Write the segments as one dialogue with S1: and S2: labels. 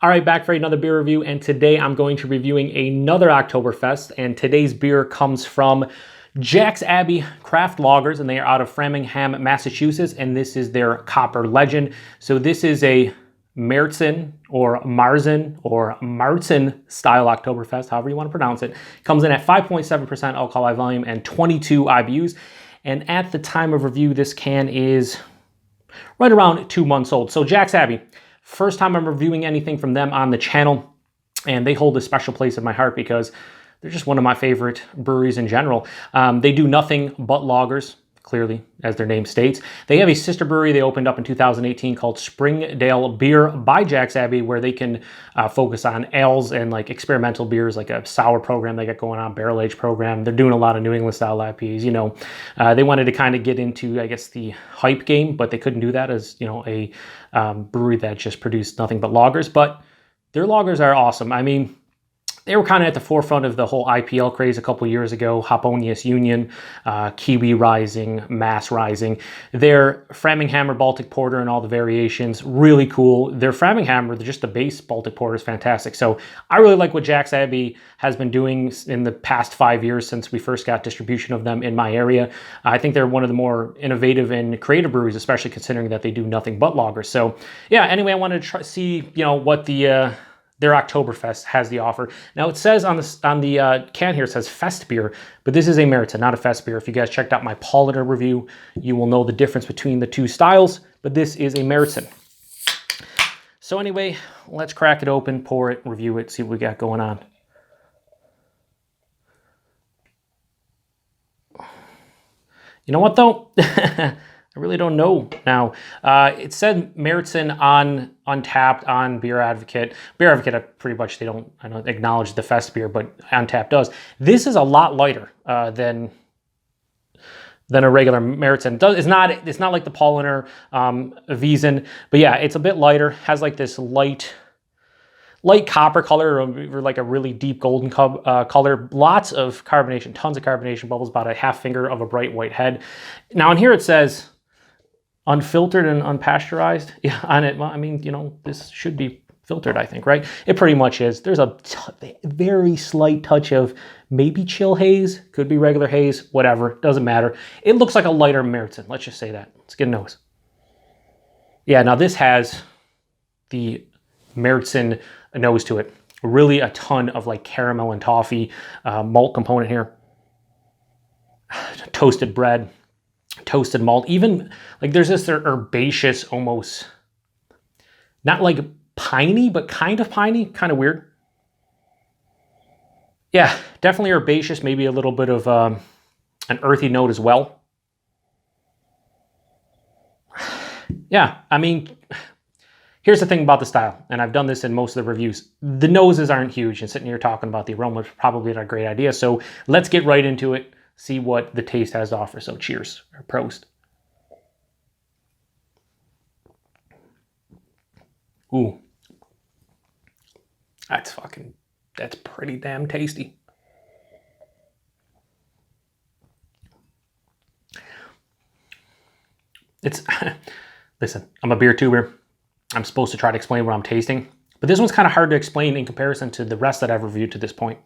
S1: All right, back for another beer review, and today I'm going to be reviewing another Oktoberfest, and today's beer comes from Jack's Abbey Craft Lagers, and they are out of Framingham, Massachusetts, and this is their Copper Legend. So this is a Märzen-style Oktoberfest, however you want to pronounce it. Comes in at 5.7% alcohol by volume and 22 IBUs, and at the time of review, this can is right around 2 months old. So Jack's Abbey. First time I'm reviewing anything from them on the channel, and they hold a special place in my heart because they're just one of my favorite breweries in general. They do nothing but lagers, clearly, as their name states. They have a sister brewery they opened up in 2018 called Springdale Beer by Jack's Abbey, where they can focus on ales and like experimental beers, like a sour program they got going on, barrel age program. They're doing a lot of New England style IPAs. You know, they wanted to kind of get into, I guess, the hype game, but they couldn't do that as, you know, a brewery that just produced nothing but lagers. But their lagers are awesome. I mean, they were kind of at the forefront of the whole IPL craze a couple years ago. Hoponius Union, Kiwi Rising, Mass Rising. Their Framingham or Baltic Porter and all the variations, really cool. Their Framingham, or just the base Baltic Porter, is fantastic. So I really like what Jack's Abbey has been doing in the past 5 years since we first got distribution of them in my area. I think they're one of the more innovative and creative breweries, especially considering that they do nothing but lagers. So yeah, anyway, I wanted to see, you know, what their Oktoberfest has the offer. Now it says on the can here, it says Fest beer, but this is a Märzen, not a Fest beer. If you guys checked out my Paulaner review, you will know the difference between the two styles, but this is a Märzen. So anyway, let's crack it open, pour it, review it, see what we got going on. You know what though? I really don't know now. It said Märzen on Untappd, on Beer Advocate. Beer Advocate, pretty much I don't acknowledge the Fest beer, but Untappd does. This is a lot lighter than a regular Märzen. It's not like the Paulaner Wiesen, but yeah, it's a bit lighter. Has like this light copper color, or like a really deep golden color. Lots of carbonation, tons of carbonation bubbles, about a half finger of a bright white head. Now in here it says unfiltered and unpasteurized. Yeah, on it. Well, I mean, you know, this should be filtered, I think, right? It pretty much is. There's a very slight touch of maybe chill haze, could be regular haze, whatever, doesn't matter. It looks like a lighter Märzen, let's just say that. Let's get a nose. Yeah, now this has the Märzen nose to it. Really a ton of like caramel and toffee malt component here. Toasted bread, toasted malt, even like there's this herbaceous, almost not like piney, but kind of piney, kind of weird. Yeah, definitely herbaceous, maybe a little bit of an earthy note as well. Yeah, I mean, here's the thing about the style, and I've done this in most of the reviews. The noses aren't huge, and sitting here talking about the aroma is probably not a great idea. So let's get right into it, see what the taste has to offer. So cheers, or Prost. Ooh. That's pretty damn tasty. Listen, I'm a beer tuber. I'm supposed to try to explain what I'm tasting, but this one's kind of hard to explain in comparison to the rest that I've reviewed to this point.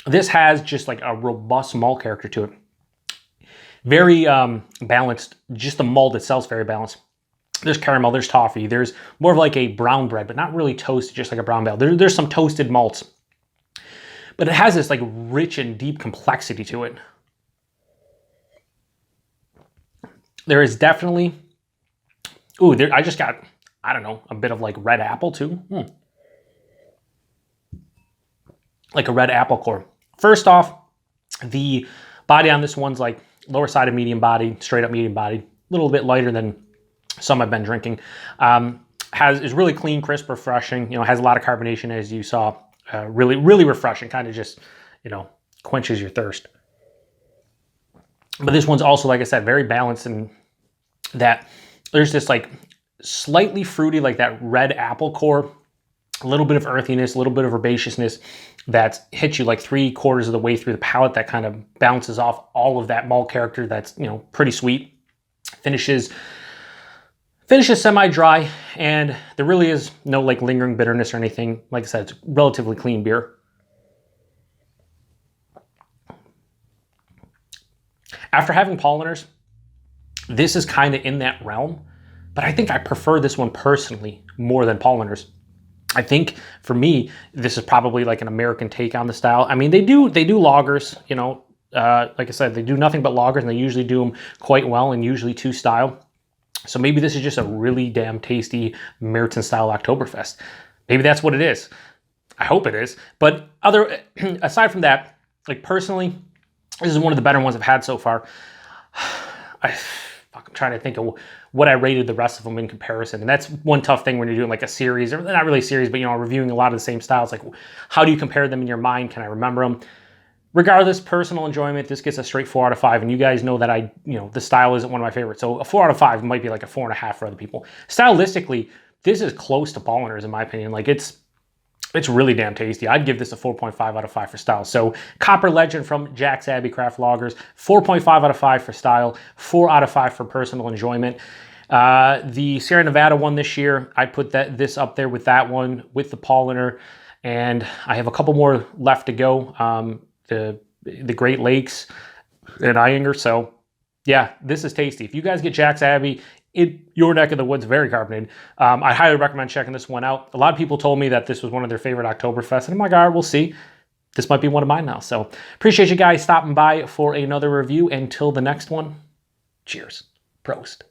S1: This has just like a robust malt character to it. Very balanced. Just the malt itself is very balanced. There's caramel, there's toffee, there's more of like a brown bread, but not really toasted, just like a brown bread. There's some toasted malts, but it has this like rich and deep complexity to it. There is definitely, I just got, I don't know, a bit of like red apple too. Like a red apple core. First off, the body on this one's like lower side of medium body, straight up medium body, a little bit lighter than some I've been drinking. Is really clean, crisp, refreshing. You know, has a lot of carbonation, as you saw. Really, really refreshing. Kind of just, you know, quenches your thirst. But this one's also, like I said, very balanced in that there's this like slightly fruity, like that red apple core, a little bit of earthiness, a little bit of herbaceousness that hits you like 3/4 of the way through the palate, that kind of bounces off all of that malt character that's, you know, pretty sweet. Finishes Finish is semi-dry, and there really is no like lingering bitterness or anything. Like I said, it's relatively clean beer. After having polleners, this is kind of in that realm, but I think I prefer this one personally more than polleners. I think for me, this is probably like an American take on the style. I mean, they do lagers, you know, like I said, they do nothing but lagers, and they usually do them quite well, and usually to style. So maybe this is just a really damn tasty Märzen-style Oktoberfest. Maybe that's what it is. I hope it is. But aside from that, like personally, this is one of the better ones I've had so far. I'm trying to think of what I rated the rest of them in comparison. And that's one tough thing when you're doing like a series, or not really a series, but you know, reviewing a lot of the same styles. Like, how do you compare them in your mind? Can I remember them? Regardless, personal enjoyment, this gets a straight 4 out of 5. And you guys know that the style isn't one of my favorites. So a 4 out of 5 might be like a 4.5 for other people. Stylistically, this is close to polleners in my opinion. Like it's really damn tasty. I'd give this a 4.5 out of 5 for style. So Copper Legend from Jack's Abbey Craft Lagers, 4.5 out of 5 for style, 4 out of 5 for personal enjoyment. The Sierra Nevada one this year, I put this up there with that one, with the polliner. And I have a couple more left to go. The Great Lakes and Iyinger. So yeah, this is tasty. If you guys get Jack's Abbey in your neck of the woods, very carbonated, I highly recommend checking this one out. A lot of people told me that this was one of their favorite Oktoberfest, and I'm like, all right, we'll see. This might be one of mine now. So appreciate you guys stopping by for another review. Until the next one, cheers. Prost.